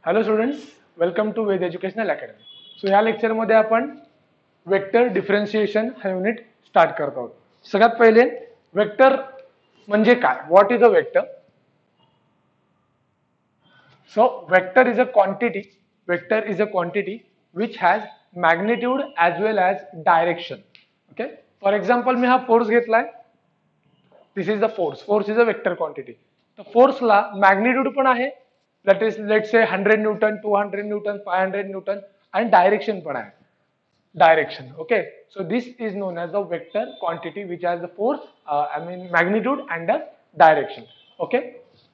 Hello students, welcome to Ved educational academy. So या लेक्चरमध्ये आपण वेक्टर डिफरन्शिएशन हा युनिट स्टार्ट करत आहोत. सगळ्यात पहिले वेक्टर म्हणजे काय, what is a vector. So vector is a quantity which has magnitude as well as direction. Okay, for example मी हा फोर्स घेतलाय, this is the force is a vector quantity. तर फोर्सला मॅग्निट्यूड पण आहे, that is let's say 100 Newton, 200 Newton, 500 Newton, and direction पण आहे, direction. Okay, so this is known as the vector quantity which has the force, magnitude and the direction. Okay,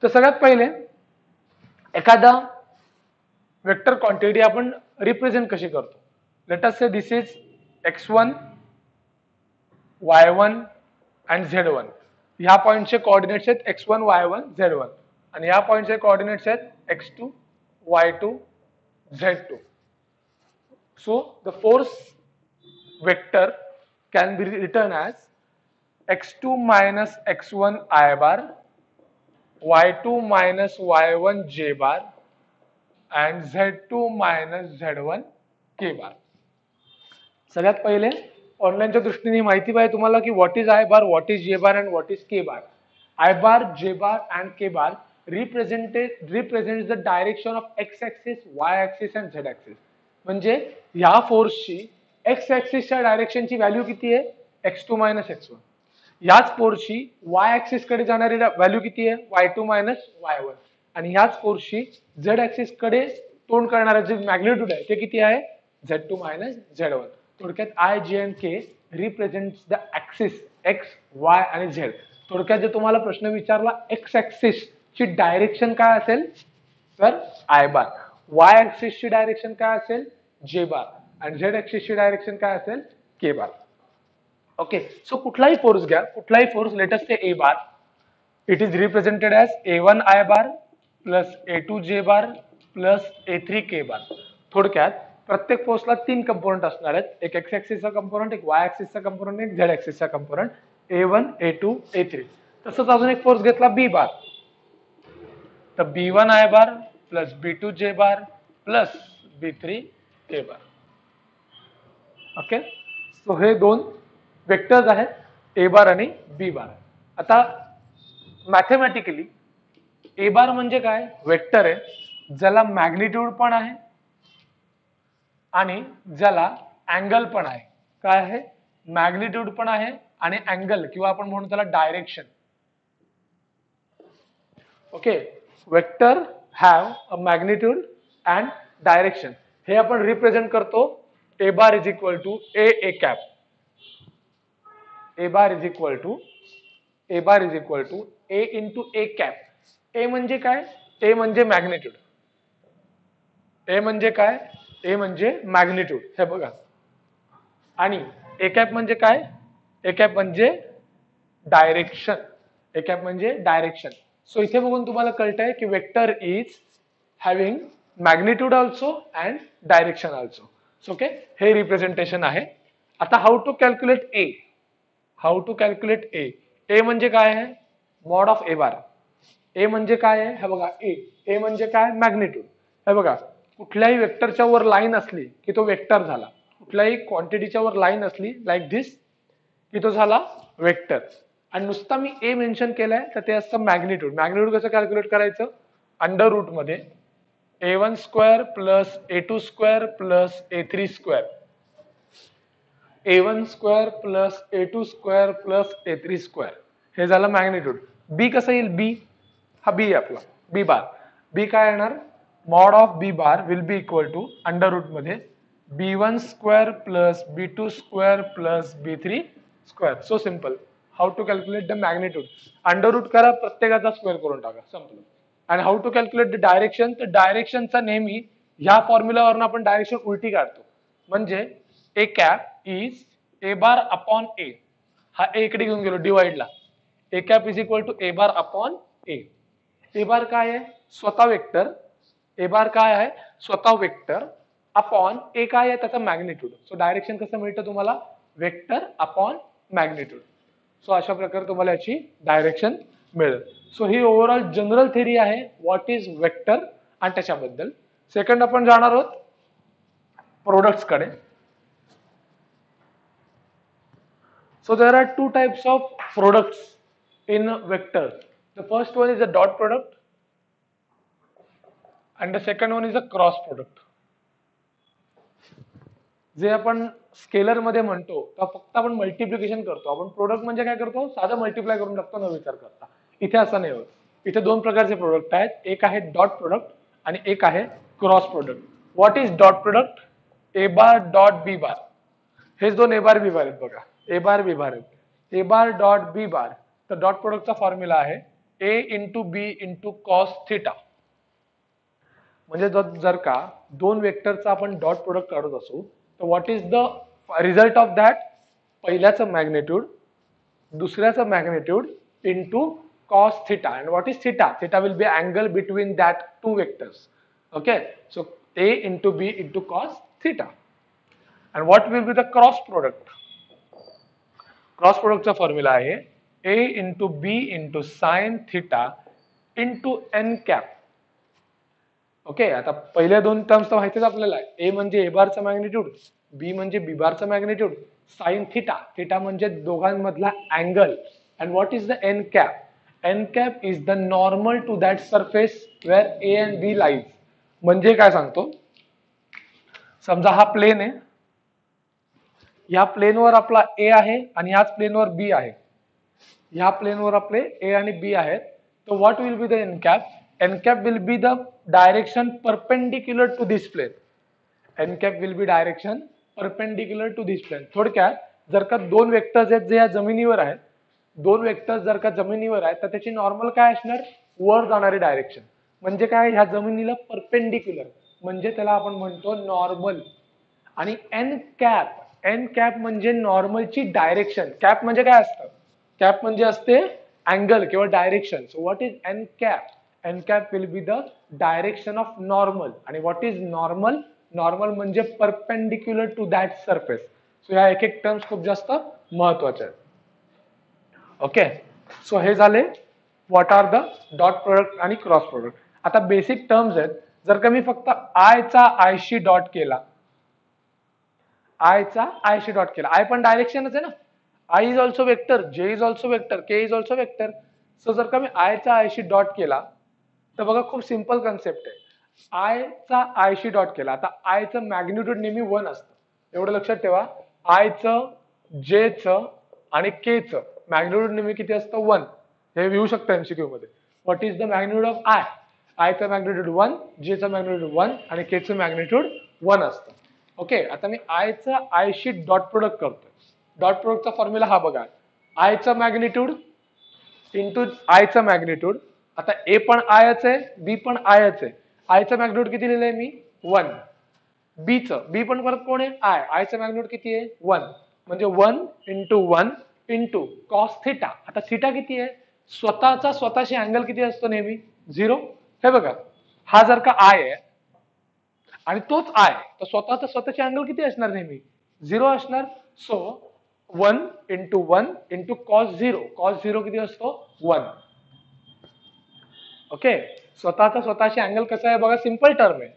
तर सगळ्यात पहिले एखादा वेक्टर क्वांटिटी आपण represent कशी करतो. Late us say this is x1, y1 and z1. ह्या पॉइंटचे coordinates आहेत x1, y1, z1 आणि ह्या पॉइंटचे कोऑर्डिनेट्स आहेत x2, y2, z2. So the force vector can be written as x2 minus x1 I bar, y2 minus y1 j bar and z2 minus z1 k bar. सगळ्यात पहिले ऑनलाईनच्या दृष्टीने माहिती पाहिजे तुम्हाला की what is I bar, what is J bar and what is K bar. I bar, J bar and K bar represents the direction of x axis, y axis and z axis. म्हणजे ह्या फोर्सची x axis च्या डायरेक्शनची value किती आहे, x2 minus x1. याच फोर्सची y axis कडे जाणारी व्हॅल्यू किती आहे, y2 minus y1. आणि ह्याच फोर्सची z axis कडे तोंड करणारा जे मॅग्निट्यूड आहे ते किती आहे, z2 minus z1. थोडक्यात I, J and K represents the axis x, y आणि z. थोडक्यात जर तुम्हाला प्रश्न विचारला x ऍक्सिस ची डायरेक्शन काय असेल तर I बार, y ऍक्सिस ची डायरेक्शन काय असेल J बार आणि z ऍक्सिस ची डायरेक्शन काय असेल K बार. ओके, सो कुठलाही फोर्स घ्या, कुठलाही force, let us say A bar, it is represented as A1 I bar plus A2 J bar plus A3 K bar. थोडक्यात प्रत्येक फोर्सला तीन कंपोनेंट असणार आहेत, एक x ऍक्सिसचा कंपोनेंट, एक y ऍक्सिसचा कंपोनेंट, एक z ऍक्सिसचा कंपोनेंट, A1, A2, A3. तसंच अजून एक फोर्स घेतला B बार, तर B1 I bar plus B2 J bar plus B3 K bar. Okay, so हे दोन वेक्टर्स आहेत, A बार आणि B बार. आता मॅथमॅटिकली A बार म्हणजे काय, वेक्टर आहे ज्याला मॅग्निट्यूड पण आहे आणि ज्याला अँगल पण आहे. काय आहे, मॅग्निट्यूड पण आहे आणि अँगल किंवा आपण म्हणू त्याला direction. Okay, vector have a magnitude and direction. हे आपण रिप्रेझेंट करतो A bar is equal to A cap. A bar is equal to A into A cap. A म्हणजे काय, A म्हणजे मॅग्निट्यूड. A म्हणजे काय, A म्हणजे मॅग्निट्यूड, हे बघा. आणि A कॅप म्हणजे काय, A कॅप म्हणजे डायरेक्शन. A कॅप म्हणजे डायरेक्शन. सो इथे बघून तुम्हाला कळतंय की vector is having magnitude also and direction also. Okay, हे रिप्रेझेंटेशन आहे. आता हाऊ टू कॅल्क्युलेट ए. ए म्हणजे काय आहे, मॉड ऑफ A बार. ए म्हणजे काय आहे, हे बघा, ए म्हणजे काय, मॅग्निट्यूड. हे बघा, कुठल्याही वेक्टरच्या वर लाईन असली की तो वेक्टर झाला, कुठल्याही क्वांटिटीच्या वर लाईन असली लाईक दिस की तो झाला वेक्टर. आणि नुसता मी ए मेन्शन केलाय तर ते असतं मॅग्निट्यूड. मॅग्निट्यूड कसं कॅल्क्युलेट करायचं, अंडर रूट मध्ये A1 square plus A2 square plus A3 square, A1 square plus A2 square plus A3 square, हे झालं मॅग्निट्यूड. बी कसं येईल, बी, हा बी आपला बी बार. बी काय येणार, mod of B bar will be equal to under root मध्ये B1 square plus B2 square plus B3 square. So simple. How to calculate the magnitude, under root करा, प्रत्येकाचा square करून टाका, संपलं. आणि how to calculate the direction, तर डायरेक्शनचा नेहमी ह्या फॉर्म्युलावरून आपण डायरेक्शन उलटी काढतो. म्हणजे A cap is A bar upon A. हा A इकडे घेऊन गेलो डिवाइडला, A cap is equal to A bar upon A. A bar काय आहे, स्वतः वेक्टर. A बार काय आहे, स्वतः वेक्टर अपॉन A काय आहे, त्याचा मॅग्निट्यूड. सो डायरेक्शन कसं मिळतं तुम्हाला, वेक्टर अपॉन मॅग्निट्यूड. सो अशा प्रकारे तुम्हाला याची डायरेक्शन मिळेल. सो ही ओव्हरऑल जनरल थेरी आहे व्हॉट इज वेक्टर आणि त्याच्याबद्दल. सेकंड आपण जाणार आहोत प्रोडक्ट्स कडे. So there are two types of products in vectors. The first one is a dot product and the second one is a cross product. जे आपण scalar मध्ये म्हणतो तर फक्त आपण मल्टिप्लिकेशन करतो. आपण प्रोडक्ट म्हणजे काय करतो, साधा मल्टिप्लाय करून टाकतो न विचार करता. इथे असं नाही होत. इथे दोन प्रकारचे प्रोडक्ट आहेत, एक आहे डॉट प्रोडक्ट आणि एक आहे cross product. What is dot product? A bar dot B bar. हेच दोन ए बार बी बार आहेत बघा, ए बार बी बार आहेत. ए बार डॉट बी बार. तर डॉट प्रोडक्टचा फॉर्म्युला आहे A into B into cos theta. म्हणजे जर का दोन वेक्टरचा आपण डॉट प्रोडक्ट काढत असू तर what is the result of that? पहिल्याचं मॅग्निट्यूड दुसऱ्याचं magnitude into cos theta. And what is theta? Theta will be angle between that two vectors. Okay, so A into B into cos theta. And what will be the cross product? Cross प्रोडक्टचा formula आहे A into B into sine theta into N cap. Okay, आता पहिल्या दोन terms तर माहितीच आपल्याला. ए म्हणजे ए बारचा मॅग्निट्यूड, बी म्हणजे बी बारचा मॅग्निट्यूड, साइन थिटा, थिटा म्हणजे दोघांमधला angle. And what is the N cap? N cap is the normal to that surface where A and B lies. म्हणजे काय सांगतो, समजा हा प्लेन आहे, या प्लेनवर आपला ए आहे आणि याच प्लेनवर बी आहे. ह्या प्लेनवर आपले ए आणि बी आहेत. तर what will be the N cap? N cap will be the direction perpendicular to this plane. N cap will be direction perpendicular to this plane. थोडक्यात जर का दोन वेक्टर्स आहेत जे या जमिनीवर आहेत, दोन वेक्टर्स जर का जमिनीवर आहेत तर त्याची नॉर्मल काय असणार? वर जाणारी डायरेक्शन. म्हणजे काय? ह्या जमिनीला परपेंडिक्युलर, म्हणजे त्याला आपण म्हणतो नॉर्मल. आणि एन कॅप म्हणजे नॉर्मलची डायरेक्शन. कॅप म्हणजे काय असतं? कॅप म्हणजे असते अँगल किंवा direction. So what is N cap? N cap will be the direction of normal. आणि व्हॉट इज नॉर्मल? नॉर्मल म्हणजे perpendicular to that surface. So या एक एक टर्म्स खूप जास्त महत्वाच्या आहेत. ओके, सो हे झाले what are the dot product आणि क्रॉस प्रोडक्ट. आता बेसिक टर्म्स आहेत. जर का मी फक्त आय चा आयशी डॉट केला, आय चा आयशी डॉट केला, आय पण डायरेक्शनच आहे ना. I is also vector, J is also vector, K is also vector. So जर का मी I चा आयशी डॉट केला तर बघा खूप सिंपल कन्सेप्ट आहे. I चा आयशी डॉट केला, आता I चं मॅग्निट्यूड नेहमी 1 असतं, एवढं लक्षात ठेवा. I चं, J चं आणि K चं मॅग्निट्यूड नेहमी किती असतं? 1. हे येऊ शकतं MCQ मध्ये. What is the magnitude of I? I चं मॅग्निट्यूड 1, J चं मॅग्निट्यूड 1 आणि K चं मॅग्निट्यूड 1 असतं. ओके, आता मी I चं आयशी डॉट प्रोडक्ट करतोय. डॉट प्रोडक्टचा फॉर्म्युला हा बघा, आय चा मॅग्निट्यूड इंटू आय चा मॅग्निट्यूड. आता ए पण आयच आहे, बी पण आयच आहे. आय चा मॅग्निट्यूड किती लिहिलंय मी? 1. बी पण परत कोण आहे? आय. आय चा मॅग्निट्यूड किती आहे? 1. म्हणजे 1 इंटू 1 इंटू कॉस थिटा. आता थिटा किती आहे? स्वतःशी अँगल किती असतो नेहमी? 0. हे बघा, हा जर का आय आहे आणि तोच आय, तर स्वतःची अँगल किती असणार? नेहमी 0 असणार. So 1 into 1 into cos 0. Cos 0 किती असतो? 1. ओके, स्वतःशी अँगल कसा आहे बघा, सिंपल टर्म आहे.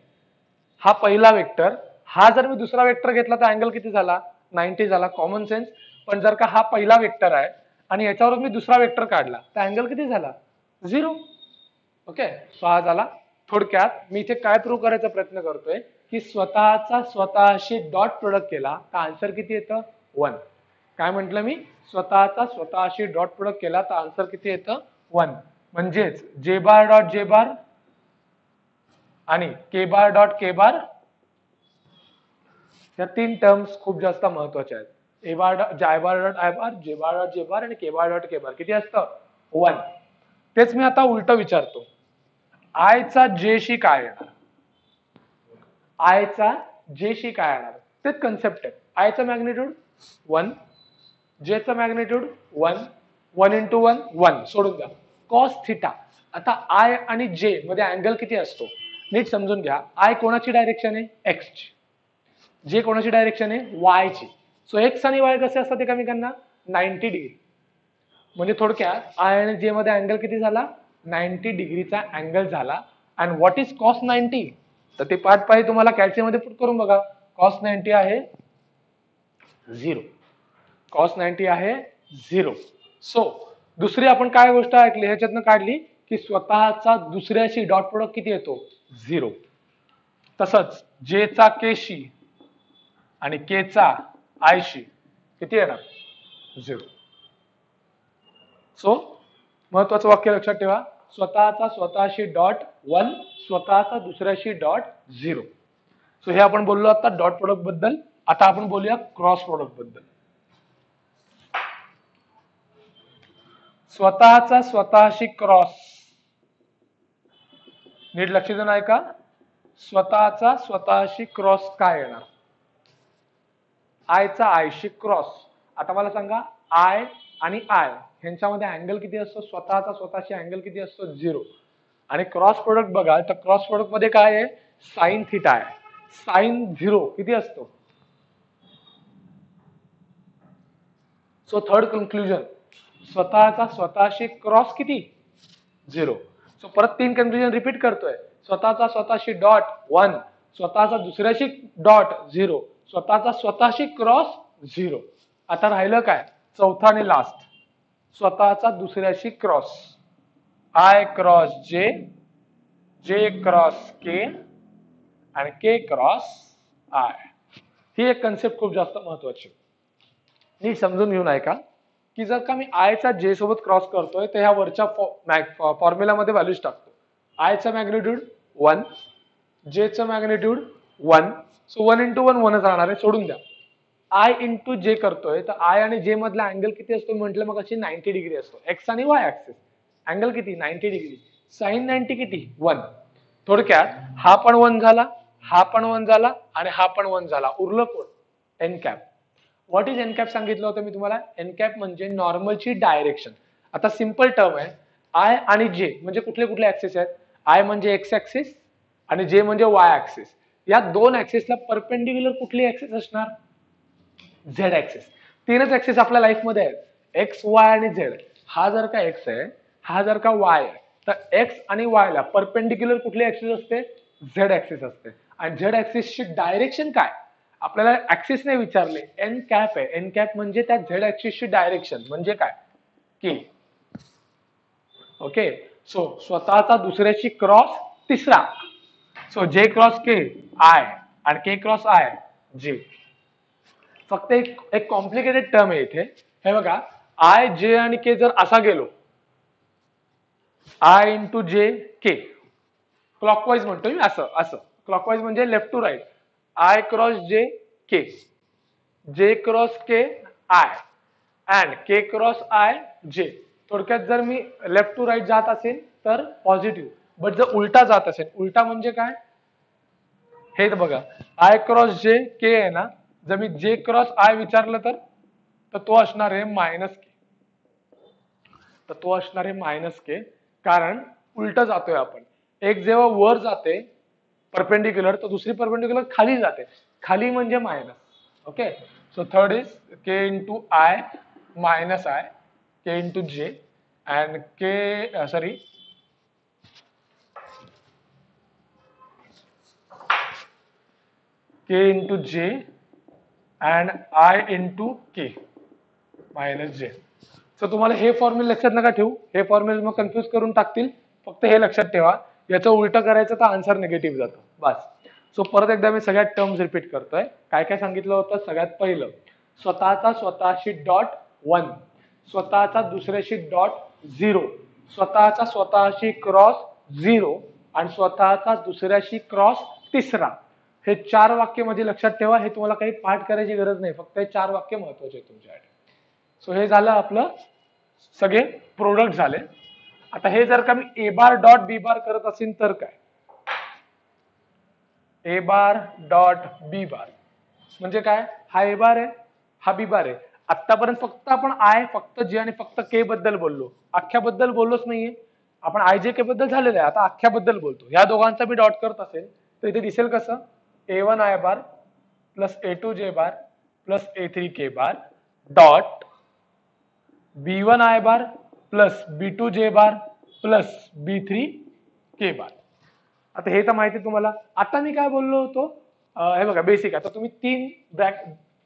हा पहिला वेक्टर, हा जर मी दुसरा वेक्टर घेतला तर अँगल किती झाला? 90 झाला. Common sense. पण जर का हा पहिला वेक्टर आहे आणि याच्यावर मी दुसरा वेक्टर काढला तर अँगल किती झाला? 0. ओके, सो हा झाला. थोडक्यात मी इथे काय प्रूव्ह करायचा प्रयत्न करतोय की स्वतःशी डॉट प्रोडक्ट केला तर आन्सर किती येतं? 1. काय म्हटलं मी? स्वतःशी डॉट प्रोडक्ट केला तर आन्सर किती येतं? 1. म्हणजेच जे बार डॉट जे बार आणि के बार डॉट के बार, या तीन टर्म्स खूप जास्त महत्वाच्या आहेत. A bar dot I bar dot I bar, J bar dot J बार आणि के बार डॉट के बार किती असतं? 1. तेच मी आता उलट विचारतो, आय चा जे शी काय येणार? आय चा जे शी काय येणार? तेच कन्सेप्ट आहे. आय चा मॅग्निट्यूड 1, जे चा मॅग्निट्यूड 1, 1 इंटू 1 1. सोडून द्या. Cos theta. आता आय आणि जे मध्ये अँगल किती असतो? नीट समजून घ्या. आय कोणाची डायरेक्शन आहे? एक्स ची. जे कोणाची डायरेक्शन आहे? वाय ची. सो एक्स आणि वाय कसे असतात एकमेकांना? 90 डिग्री. म्हणजे थोडक्यात आय आणि जे मध्ये अँगल किती झाला? 90 डिग्रीचा अँगल झाला. And what is cos 90? तर ते पार्ट पाहिजे तुम्हाला कॅल्शियम मध्ये पुट करून बघा. कॉस 90 आहे 0, कॉस 90 आहे 0. सो दुसरी आपण काय गोष्ट ऐकली ह्याच्यातनं काढली की स्वतःचा दुसऱ्याशी डॉट प्रोडक्ट किती येतो 0. तसंच जे चा के शी आणि के चा आय शी किती येणार 0. सो महत्वाचं वाक्य लक्षात ठेवा, स्वतःचा स्वतःशी डॉट 1, स्वतःचा दुसऱ्याशी डॉट 0. सो हे आपण बोललो आता डॉट प्रोडक्ट बद्दल. आता आपण बोलूया क्रॉस प्रोडक्ट बद्दल. स्वतःचा स्वतःशी क्रॉस, नीट लक्ष देऊन ऐका. स्वतःचा स्वतःशी क्रॉस काय येणार? आयचा आयशी क्रॉस. आता मला सांगा आय आणि आय ह्यांच्यामध्ये अँगल किती असतो? स्वतःचा स्वतःशी अँगल किती असतो? 0. आणि क्रॉस प्रोडक्ट बघा तर क्रॉस प्रोडक्ट मध्ये काय आहे? साइन थिटा आहे. साइन 0 किती असतो? सो थर्ड कन्क्लुजन, स्वतःचा स्वतःशी क्रॉस किती? 0. सो परत 3 कन्क्लुजन रिपीट करतोय. स्वतःचा स्वतःशी डॉट 1, स्वतःचा दुसऱ्याशी डॉट 0, स्वतःचा स्वतःशी क्रॉस 0. आता राहिलं काय? चौथा आणि लास्ट, स्वतःचा दुसऱ्याशी क्रॉस. आय क्रॉस जे, जे क्रॉस के आणि के क्रॉस आय. ही एक कन्सेप्ट खूप जास्त महत्वाची. नीट समजून घेऊन ऐका की जर का मी आय चा जे सोबत क्रॉस करतोय तर ह्या वरच्या फॉर्म्युलामध्ये व्हॅल्यूज टाकतो. आय चा मॅग्निट्यूड 1, जे चा मॅग्निट्यूड 1. सो 1 × 1 1च राहणार आहे, सोडून द्या. आय इंटू जे करतोय तर आय आणि जे मधला अँगल किती असतो म्हटलं मग अशी 90 डिग्री असतो. एक्स आणि वाय ऍक्सिस अँगल किती? 90 डिग्री. साइन 90 किती? 1. थोडक्यात हा पण 1 झाला, हा पण 1 झाला आणि हा पण 1 झाला. उरलं कोण? N cap. What is N cap सांगितलं होतं मी तुम्हाला. एन कॅप म्हणजे नॉर्मलची डायरेक्शन. आता सिंपल टर्म आहे. आय आणि जे म्हणजे कुठले कुठले ऍक्सिस आहेत? आय म्हणजे एक्स ऍक्सिस आणि जे म्हणजे वाय ऍक्सिस. या दोन ऍक्सिसला परपेंडिक्युलर कुठली ऍक्सिस असणार? Z axis. 3च ऍक्सिस आपल्या लाईफ मध्ये आहेत, एक्स वाय आणि झेड. हा जर का एक्स आहे, हा जर का वाय आहे, तर एक्स आणि वाय ला परपेंडिक्युलर कुठली ऍक्सिस असते? झेड ऍक्सिस असते. आणि झेड ऍक्सिसची डायरेक्शन काय? आपल्याला ऍक्सिस ने विचारले, एन कॅप आहे. एन कॅप म्हणजे त्या झेड ऍक्सिसची डायरेक्शन म्हणजे काय? के. ओके. सो स्वतःचा दुसऱ्याशी क्रॉस तिसरा. सो जे क्रॉस के आय आणि के क्रॉस आय जे. फक्त एक कॉम्प्लिकेटेड टर्म आहे इथे. हे बघा, आय जे आणि के जर असा गेलो, आय इंटू जे के, क्लॉकवाईज म्हणतोय मी, असं असं क्लॉकवाईज म्हणजे left to right. I cross J K, J cross K I and K cross I J. थोडक्यात जर मी लेफ्ट टू राईट जात असेल तर पॉझिटिव्ह, बट जर उलटा जात असेल, उलटा म्हणजे काय? हे बघा, आय क्रॉस जे के आहे ना, जर मी जे क्रॉस आय विचारलं तर तो असणार आहे मायनस के. तर तो असणार आहे मायनस के, कारण उलट जातोय आपण. एक जेव्हा वर जाते परपेंडिक्युलर तर दुसरी परपेंडिक्युलर खाली जाते. खाली म्हणजे minus. Okay. So third is K into I minus I, K into J and K sorry K into J and I into K minus J. So तुम्हाला हे फॉर्म्युला लक्षात नका ठेवू, हे फॉर्म्युला मग कन्फ्युज करून टाकतील. फक्त हे लक्षात ठेवा, याचं उलट करायचं तर आन्सर निगेटिव्ह जातं बस. सो परत एकदा मी सगळ्यात टर्म्स रिपीट करतोय. काय काय सांगितलं होतं? सगळ्यात पहिलं, स्वतःचा स्वतःशी डॉट 1, स्वतःचा दुसऱ्याशी डॉट 0, स्वतःचा स्वतःशी क्रॉस 0 आणि स्वतःचा दुसऱ्याशी क्रॉस तिसरा. हे 4 वाक्य मध्ये लक्षात ठेवा. हे तुम्हाला काही पाठ करायची गरज नाही, फक्त हे 4 वाक्य महत्वाचे आहेत तुमच्यासाठी. सो हे झालं आपलं सगळे प्रोडक्ट झाले. आता हे जर का मी ए बार डॉट बी बार करत असेल तर काय? ए बार डॉट बी बार म्हणजे काय? हा ए बार आहे, हा बी बार आहे. आतापर्यंत फक्त आपण आय, फक्त जे आणि फक्त के बद्दल बोललो, अख्ख्या बद्दल बोललोच नाहीये आपण. आय जे के बद्दल झालेलं आहे, आता अख्ख्या बद्दल बोलतो. या दोघांचा मी डॉट करत असेल तर इथे दिसेल कसं? A1 I bar plus A2 J bar plus A3 K bar dot B1 I bar plus B2 J bar plus B3 के बार. आता हे तर माहिती तुम्हाला. आता मी काय बोललो होतो, हे बघा बेसिक. आता तुम्ही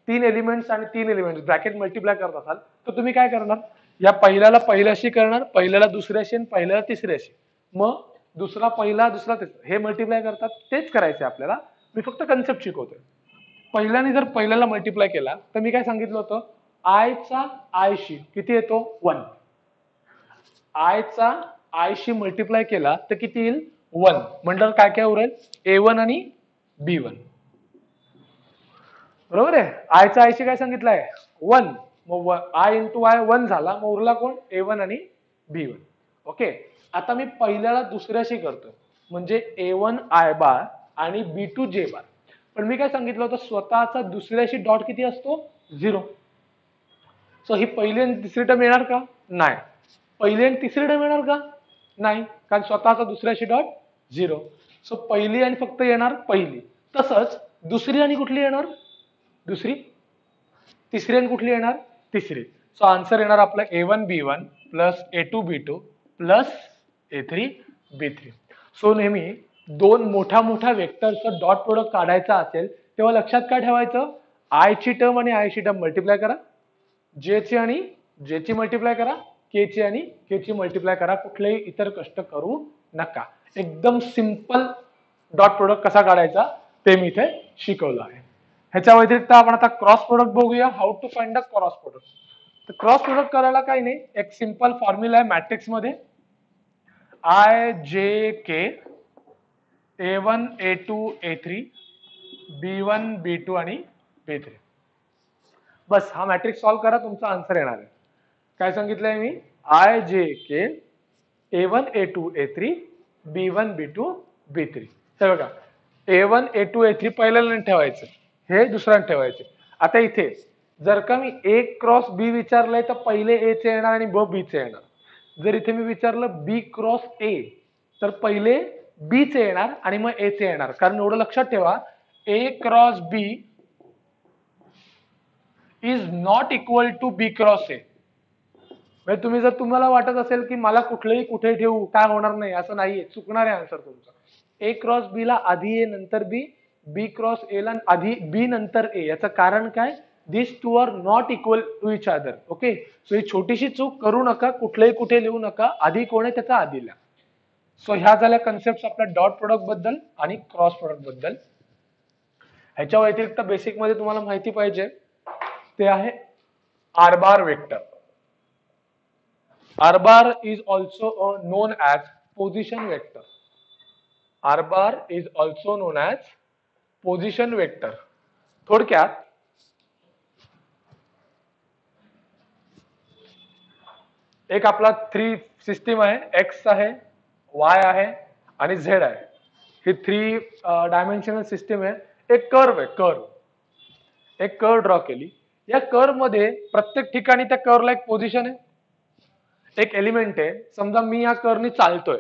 तीन एलिमेंट्स आणि तीन एलिमेंट्स ब्रॅकेट मल्टिप्लाय करत असाल तर तुम्ही काय करणार, या पहिल्याला पहिल्याशी करणार, पहिल्याला दुसऱ्याशी आणि पहिल्याला तिसऱ्याशी, मग दुसरा पहिला दुसरा तिसरा हे मल्टिप्लाय करतात. तेच करायचे आपल्याला, मी फक्त कन्सेप्ट शिकवतोय. पहिल्याने जर पहिल्याला मल्टिप्लाय केला तर मी काय सांगितलं होतं, आय चा आय शी किती येतो 1. आय चा आय शी मल्टिप्लाय केला तर किती येईल 1. म्हटलं काय काय उरेल A1 आणि B1. बरोबर आहे. आय चा आय शी काय सांगितलंय 1, मग आय इंटू आय 1 झाला, मग उरला कोण A1 आणि B1. ओके. आता मी पहिल्याला दुसऱ्याशी करतोय म्हणजे A1 आय बार आणि B2 जे बार. पण मी काय सांगितलं होतं, स्वतःचा दुसऱ्याशी डॉट किती असतो 0. सो ही पहिली आणि तिसरी टर्म येणार का नाही. पहिली आणि तिसरी टर्म येणार का नाही, कारण स्वतःचा दुसऱ्याशी डॉट 0. सो पहिली आणि फक्त येणार पहिली. तसंच दुसरी आणि कुठली येणार दुसरी, तिसरी आणि कुठली येणार तिसरी. सो आन्सर येणार आपला A1 B1 plus A2 B2 plus A3 B3. So नेहमी दोन मोठ्या मोठ्या वेक्टरचं डॉट प्रोडक्ट काढायचा असेल तेव्हा लक्षात काय ठेवायचं, आय ची टर्म आणि आय ची टर्म मल्टिप्लाय करा, जे ची आणि जे ची मल्टिप्लाय करा, के ची आणि के ची मल्टिप्लाय करा. कुठलेही इतर कष्ट करू नका. एकदम सिंपल डॉट प्रोडक्ट कसा काढायचा ते मी इथे शिकवलं आहे. ह्याच्या व्यतिरिक्त आपण आता क्रॉस प्रोडक्ट बघूया, how to find a cross product. तर क्रॉस प्रोडक्ट करायला काही नाही, एक सिंपल फॉर्म्युला आहे मॅट्रिक्स मध्ये, I J K A1 A2 A3 B1 B2 आणि B3. बस हा मॅट्रिक्स सॉल्व्ह करा, तुमचा आन्सर येणार आहे. काय सांगितलंय मी, I J K A1 A2 A3 B1 B2 B3. हे बघा A1 A2 A3 पहिल्याला ठेवायचं, हे दुसऱ्याला ठेवायचे. आता इथे जर का मी A क्रॉस B विचारलंय तर पहिले A चे येणार आणि B चे येणार. जर इथे मी विचारलं B क्रॉस A तर पहिले B चे येणार आणि मग A चे येणार. कारण एवढं लक्षात ठेवा, A cross B is not equal to B cross A. म्हणजे तुम्ही जर तुम्हाला वाटत असेल की मला कुठलेही कुठे ठेवू काय होणार नाही, असं नाहीये, चुकणार आहे आन्सर तुमचा. A क्रॉस B ला आधी A नंतर B, B क्रॉस A ला आधी B नंतर A. याचं कारण काय, this two are not equal to each other. Okay. So ही छोटीशी चूक करू नका, कुठलेही कुठे लिहू नका, आधी कोण आहे त्याचा आधी लिहा. सो ह्या झाल्या कन्सेप्ट आपल्या डॉट प्रोडक्ट बद्दल आणि क्रॉस प्रोडक्ट बद्दल. ह्याच्या व्यतिरिक्त बेसिक मध्ये तुम्हाला माहिती पाहिजे ते आहे R bar vector. R bar is also known as position vector. R bar is also known as position vector. थोडक्यात एक आपला 3 सिस्टीम आहे, X आहे, Y आहे आणि Z आहे. ही 3 डायमेन्शनल सिस्टीम आहे. एक कर्व आहे, एक कर्व ड्रॉ केली. या कर्व मध्ये प्रत्येक ठिकाणी त्या कर्वला एक पोझिशन आहे, एक एलिमेंट आहे. समजा मी या कर्वनी चालतोय,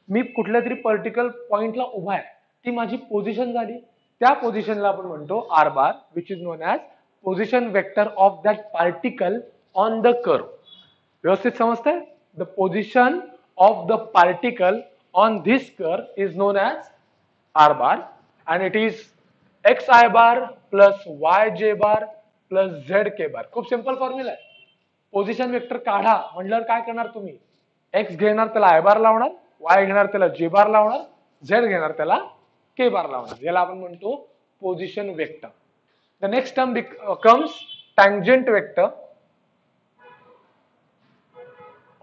मी कुठल्या तरी पर्टिक्युलर पॉइंटला उभा आहे, ती माझी पोझिशन झाली. त्या पोझिशनला आपण म्हणतो R bar, which is known as position vector of that particle on the curve. व्यवस्थित समजतंय? The position of the particle on this curve is known as R bar and it is X I bar plus Y J bar plus Z K bar. खूप simple formula आहे. Position vector काढा म्हटल्यावर काय करणार तुम्ही, x घेणार त्याला I बार लावणार, वाय घेणार त्याला जे बार लावणार, झेड घेणार त्याला के बार लावणार. याला आपण म्हणतो position vector. The next term comes tangent vector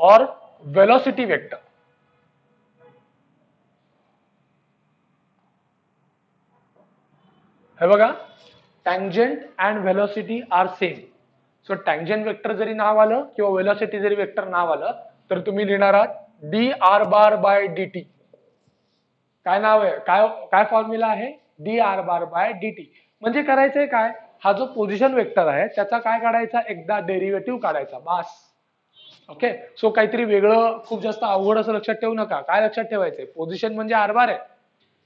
और वेलोसिटी वेक्टर. हे बघा, tangent and velocity are same. So tangent vector जरी नाव आलं किंवा वेलोसिटी जरी वेक्टर नाव आलं तर तुम्ही लिहिणार आहात D R bar by D T. काय नाव आहे, काय फॉर्म्युला आहे, D R bar by D T. म्हणजे करायचंय काय, हा जो पोझिशन वेक्टर आहे त्याचा काय काढायचा, एकदा डेरिव्हेटिव्ह काढायचा बास. ओके. सो काहीतरी वेगळं खूप जास्त अवघड असं लक्षात ठेवू नका. काय लक्षात ठेवायचंय, पोझिशन म्हणजे आर बार आहे,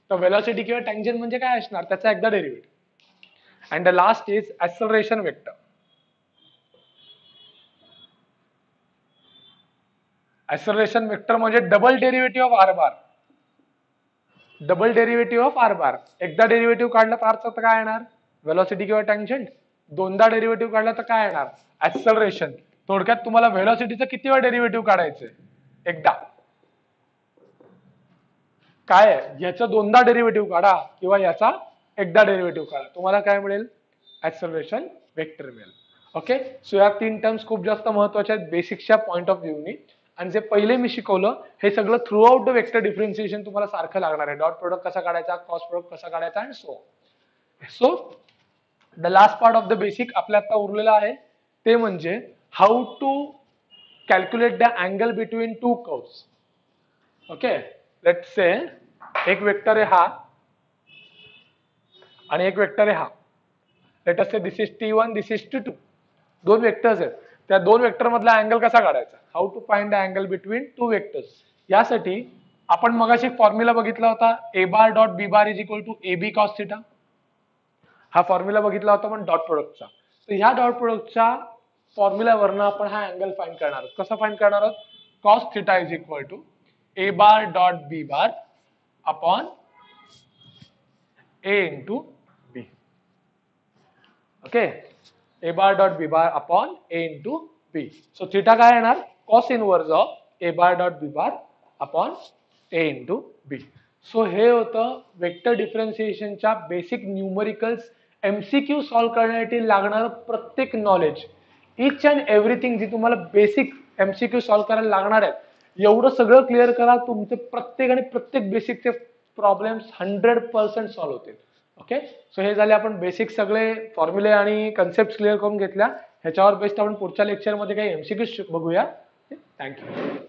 तर वेलोसिटी किंवा टँजेंट म्हणजे काय असणार, त्याचा एकदा derivative. And the last is acceleration vector. Acceleration vector म्हणजे double derivative of R bar. Double derivative of R bar. एकदा डेरिव्हेटिव्ह काढला तर आरचा काय येणार, व्हेलॉसिटी किंवा टँजंट. दोनदा डेरिव्हेटिव्ह काढला तर काय येणार, ऍक्सलरेशन. थोडक्यात तुम्हाला व्हेलॉसिटीचं किती वेळा डेरिव्हेटिव्ह काढायचंय, एकदा. काय आहे, याचा दोनदा डेरिव्हेटिव्ह काढा किंवा याचा एकदा डेरिव्हेटिव्ह काढा, तुम्हाला काय मिळेल, ऍक्सलरेशन वेक्टर मिळेल. ओके, सो या 3 टर्म्स खूप जास्त महत्वाच्या आहेत बेसिक्सच्या पॉईंट ऑफ व्ह्यूनी. आणि जे पहिले मी शिकवलं हे सगळं through out the vector differentiation तुम्हाला सारखं लागणार आहे. डॉट प्रोडक्ट कसा काढायचा, क्रॉस प्रोडक्ट कसा काढायचा and so the last part of the basic आपल्या आता उरलेला आहे, ते म्हणजे how to calculate the angle between two curves. Okay, let's say एक वेक्टर आहे हा आणि एक वेक्टर आहे हा. Let us say this is T1, this is T2. दोन वेक्टर्स आहेत, त्या दोन वेक्टर मधला अँगल कसा काढायचा, how to find the angle between two vectors. यासाठी आपण मगाशी फॉर्म्युला बघितला होता, A bar dot B bar is equal to A B cos theta. हा फॉर्म्युला बघितला होता आपण डॉट प्रोडक्टचा. तर ह्या डॉट प्रोडक्टच्या फॉर्म्युलावरनं आपण हा अँगल फाइंड करणार आहोत. कसा फाइंड करणार आहोत, cos theta is equal to A bar dot B bar upon A into B. Okay, A bar dot B bar upon A into B. So theta काय येणार, cos inverse of A bar dot B bar upon A into B. So हे होतं vector डिफरन्शिएशनच्या basic numericals. MCQ solve करण्यासाठी लागणारं प्रत्येक knowledge, each and everything जी तुम्हाला बेसिक एमसीक्यू सॉल्व्ह करायला लागणार आहेत, एवढं सगळं क्लिअर करा, तुमचे प्रत्येक बेसिकचे प्रॉब्लेम्स 100% सॉल्व्ह होतील. ओके, सो हे झाले आपण बेसिक सगळे फॉर्म्युले आणि कन्सेप्ट क्लिअर करून घेतल्या. ह्याच्यावर बेस्ट आपण पुढच्या लेक्चरमध्ये काही एमसीक्यू बघूया. थँक्यू.